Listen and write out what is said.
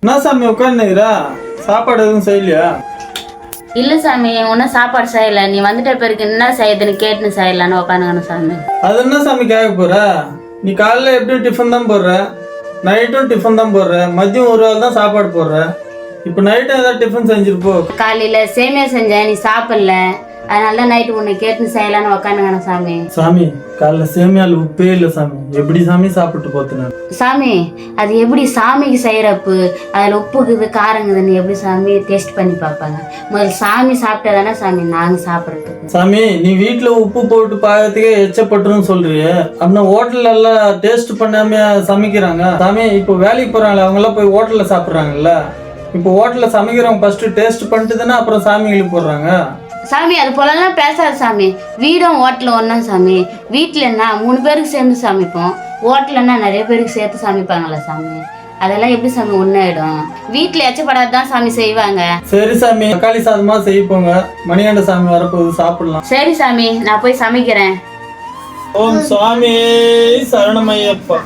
என்ன சாமி உட்காந்துக்கிறா? சாப்பாடு எதுவும் செய்யலையா? இல்ல சாமி, ஒன்னும் சாப்பாடு செய்யல. நீ வந்துட்ட பிறகு என்ன செய்யுதுன்னு கேட்டுன்னு செய்யலான்னு உட்காந்துக்கணும் சாமி. அது என்ன சாமி கேட்க போற? நீ காலைல எப்படியும் டிஃபன் தான் போடுற, நைட்டும் டிஃபன் தான் போடுற, மதியம் ஒரு வேளை தான் சாப்பாடு போடுற. இப்போ நைட்டும் ஏதாவது டிஃபன் செஞ்சிருப்போ. காலையில சேமியா செஞ்சேன், நீ சாப்பிடல, அதனால தான் நைட்டு உன்னை கேட்டுன்னு செய்யலான்னு உட்காந்துக்கணும் சாமி. சாமி காலைல சேமியால உப்பே இல்லை சாமி, எப்படி சாமி சாப்பிட்டு போத்துன? சாமி அது எப்படி சாமிக்கு செய்யறப்பு அதில் உப்புக்குது காரங்குதுன்னு எப்படி சாமி டேஸ்ட் பண்ணி பார்ப்பாங்க? முதல்ல சாமி சாப்பிட்டா தானே சாமி நாங்கள் சாப்பிட்றதுக்கு. சாமி நீ வீட்டுல உப்பு போட்டு பார்க்கறதுக்கே எச்சப்பட்டுன்னு சொல்றிய, அப்படின்னா ஹோட்டல்ல எல்லாம் டேஸ்ட் பண்ணாம சமைக்கிறாங்க. சாமி இப்போ வேலைக்கு போறாங்களே அவங்க எல்லாம் போய் ஹோட்டல்ல சாப்பிட்றாங்கல்ல, இப்போ ஹோட்டல்ல சமைக்கிறவங்க ஃபர்ஸ்ட் டேஸ்ட் பண்ணிட்டு தானே அப்புறம் சாமிகளுக்கு போடுறாங்க. சாமி அது போலலாம் பேசாது சாமி. வீடும் ஹோட்டலில் ஒன்றா சாமி. வீட்டிலன்னா 3 பேருக்கு சேர்ந்து சமைப்போம், ஹோட்டலன்னா நிறைய பேருக்கு சேர்த்து சமைப்பாங்களா சாமி? அதெல்லாம் எப்படி சாமி ஒன்றாயிடும்? வீட்டில் எச்சப்படாது தான் சாமி செய்வாங்க. சரி சாமி, தக்காளி சாதமா செய்ப்போங்க, மணிகண்ட சாமி வரப்போகுது சாப்பிடலாம். சரி சாமி, நான் போய் சமைக்கிறேன். ஓம் சுவாமி சரணமையப்பா.